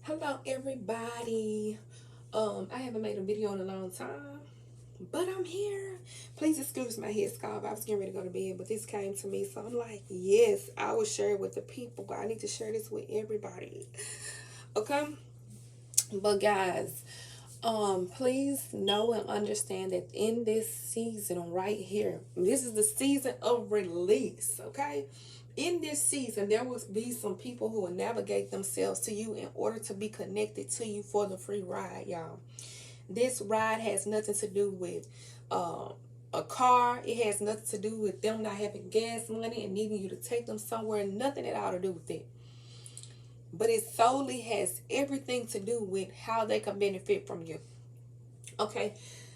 Hello everybody. I haven't made a video in a long time, but I'm here. Please excuse my head scarf. I was getting ready to go to bed, but this came to me, so I'm like, yes, I will share it with the people. I need to share this with everybody. Okay? But guys, please know and understand that in this season right here, this is the season of release, okay? In this season, there will be some people who will navigate themselves to you in order to be connected to you for the free ride, y'all. This ride has nothing to do with a car. It has nothing to do with them not having gas money and needing you to take them somewhere. Nothing at all to do with it. But it solely has everything to do with how they can benefit from you. Okay,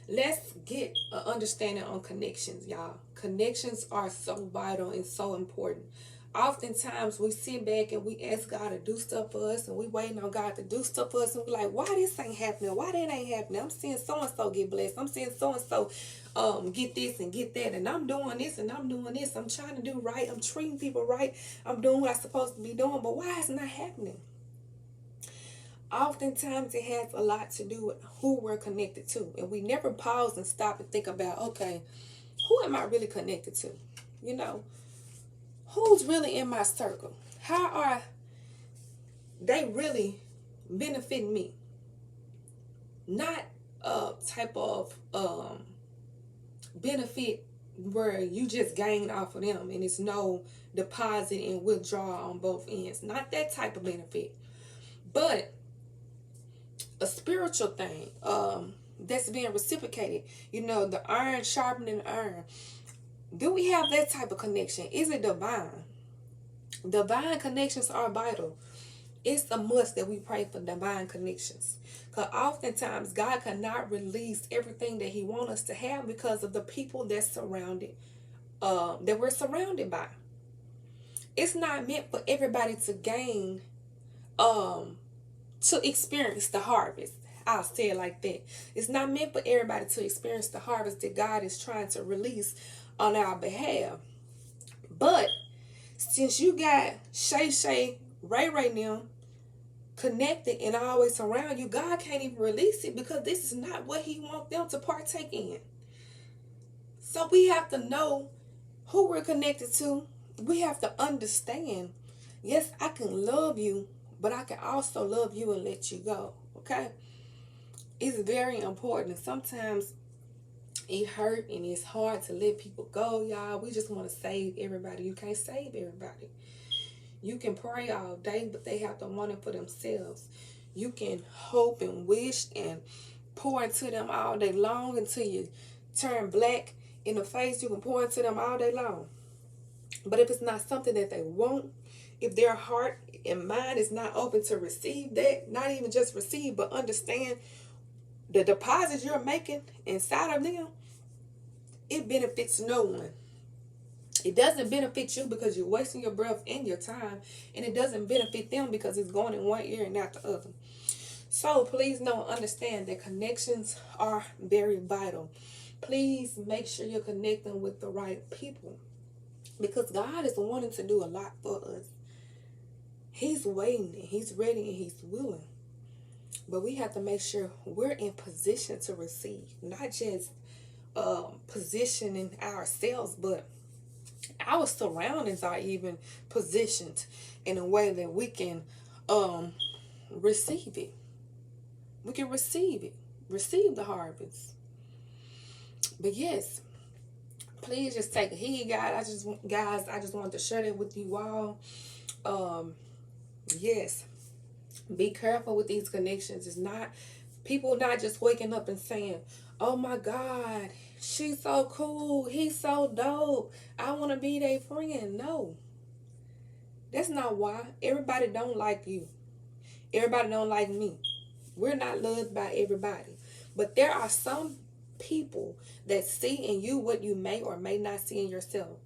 let's get an understanding on connections, y'all. Connections are so vital and so important. Oftentimes we sit back and we ask God to do stuff for us, and we waiting on God to do stuff for us, and we're like, why this ain't happening? Why that ain't happening? I'm seeing so and so get blessed. I'm seeing so and so get this and get that, and I'm doing this and I'm doing this. I'm trying to do right. I'm treating people right. I'm doing what I'm supposed to be doing, but why is it not happening? Oftentimes it has a lot to do with who we're connected to, and we never pause and stop and think about, okay, who am I really connected to? You know, who's really in my circle? How are they really benefiting me? Not a type of benefit where you just gain off of them and it's no deposit and withdrawal on both ends. Not that type of benefit, but a spiritual thing that's being reciprocated. You know, the iron sharpening iron. Do we have that type of connection? Is it divine? Divine connections are vital. It's a must that we pray for divine connections, because oftentimes God cannot release everything that He wants us to have because of the people that we're surrounded by. It's not meant for everybody to gain um to experience the harvest. I'll say it like that. It's not meant for everybody to experience the harvest that God is trying to release on our behalf. But since you got Shay, Ray now connected and always around you, God can't even release it because this is not what He wants them to partake in. So we have to know who we're connected to. We have to understand, yes, I can love you, but I can also love you and let you go. Okay? It's very important. Sometimes it hurt and it's hard to let people go, y'all. We just want to save everybody. You can't save everybody. You can pray all day, but they have to want it for themselves. You can hope and wish and pour into them all day long until you turn black in the face. You can pour into them all day long. But if it's not something that they want, if their heart and mind is not open to receive that, not even just receive, but understand the deposits you're making inside of them, it benefits no one. It doesn't benefit you because you're wasting your breath and your time, and it doesn't benefit them because it's going in one ear and not the other. So please know and understand that connections are very vital. Please make sure you're connecting with the right people because God is wanting to do a lot for us. He's waiting and He's ready and He's willing. But we have to make sure we're in position to receive, not just positioning ourselves, but our surroundings are even positioned in a way that we can receive it. We can receive it, receive the harvest. But yes, please just take a heed, guys. I just wanted to share that with you all. Yes, be careful with these connections. It's not people not just waking up and saying, "Oh my God, she's so cool. He's so dope. I want to be their friend." No, that's not why. Everybody don't like you. Everybody don't like me. We're not loved by everybody. But there are some people that see in you what you may or may not see in yourself.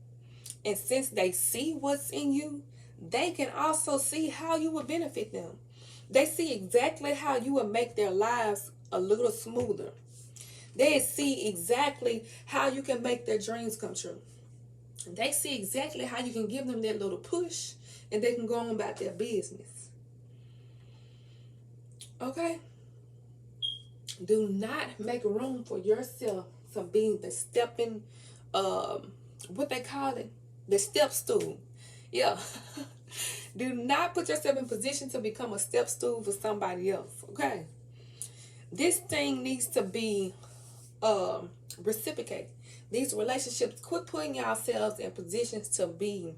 And since they see what's in you, they can also see how you will benefit them. They see exactly how you will make their lives a little smoother. They see exactly how you can make their dreams come true. They see exactly how you can give them that little push and they can go on about their business. Okay? Do not make room for yourself to be the stepping, what they call it, the step stool. Yeah. Do not put yourself in position to become a step stool for somebody else. Okay? This thing needs to be reciprocated. These relationships, quit putting yourselves in positions to be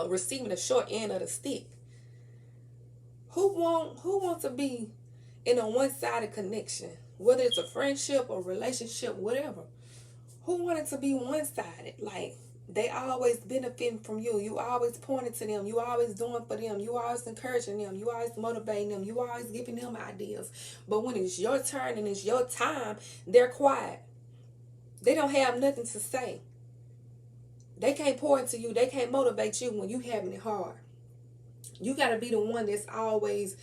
receiving the short end of the stick. Who wants to be in a one-sided connection, whether it's a friendship or relationship, whatever? Who wanted to be one-sided? Like, they always benefiting from you. You always pointing to them. You always doing for them. You always encouraging them. You always motivating them. You always giving them ideas. But when it's your turn and it's your time, they're quiet. They don't have nothing to say. They can't pour into you. They can't motivate you when you having it hard. You got to be the one that's always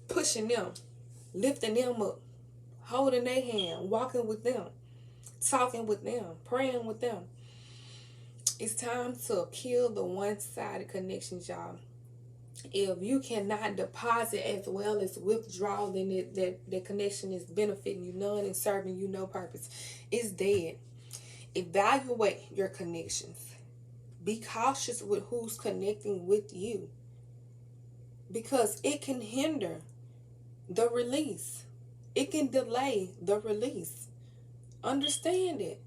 pushing them, lifting them up, holding their hand, walking with them, talking with them, praying with them. It's time to kill the one-sided connections, y'all. If you cannot deposit as well as withdraw, then that connection is benefiting you none and serving you no purpose. It's dead. Evaluate your connections. Be cautious with who's connecting with you, because it can hinder the release. It can delay the release. Understand it.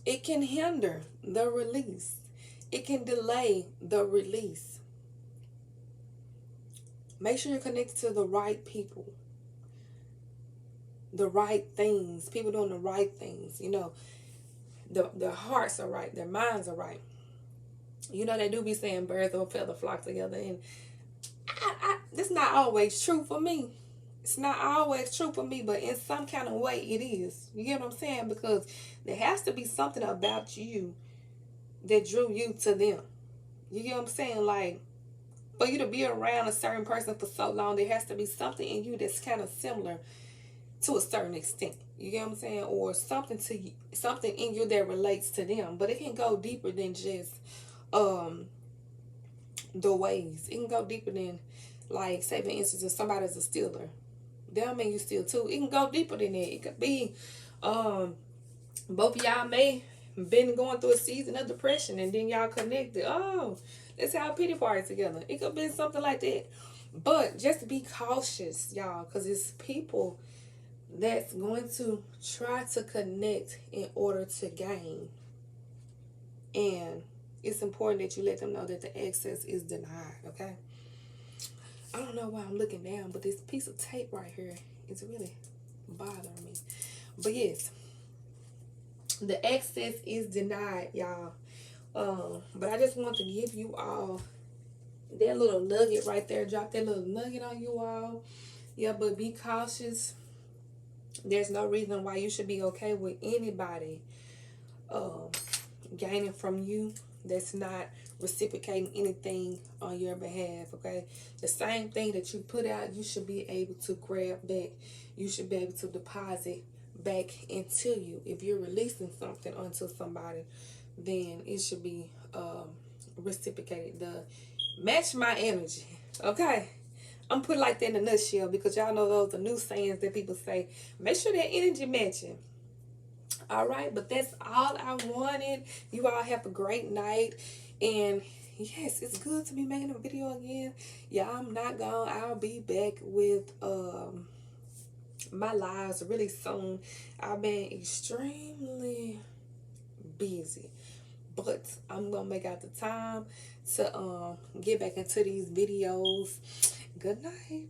It can hinder the release. It can delay the release. Make sure you're connected to the right people, the right things, people doing the right things. You know, their hearts are right, their minds are right. You know, they do be saying birds of a feather flock together, and that's not always true for me. It's not always true for me, but in some kind of way it is. You get what I'm saying? Because there has to be something about you that drew you to them. You get what I'm saying? Like, for you to be around a certain person for so long, there has to be something in you that's kind of similar to a certain extent. You get what I'm saying? Or something in you that relates to them. But it can go deeper than just the ways. It can go deeper than, like, say for instance, if somebody's a stealer, that don't mean you steal too. It can go deeper than that. It could be both of y'all may been going through a season of depression and then y'all connected. Oh, let's have a pity party together. It could be something like that. But just be cautious, y'all, because it's people that's going to try to connect in order to gain. And it's important that you let them know that the access is denied, okay? I don't know why I'm looking down, but this piece of tape right here is really bothering me. But yes, the access is denied, y'all. But I just want to give you all that little nugget right there. Drop that little nugget on you all. Yeah, but be cautious. There's no reason why you should be okay with anybody gaining from you that's not reciprocating anything on your behalf, okay? The same thing that you put out, you should be able to grab back. You should be able to deposit back into you. If you're releasing something onto somebody, then it should be reciprocated. Match my energy, okay? I'm putting like that in a nutshell, because y'all know those are new sayings that people say. Make sure that energy matching. All right, but that's all I wanted. You all have a great night. And yes, it's good to be making a video again. Yeah, I'm not gone. I'll be back with my lives really soon. I've been extremely busy, but I'm gonna make out the time to get back into these videos. Good night.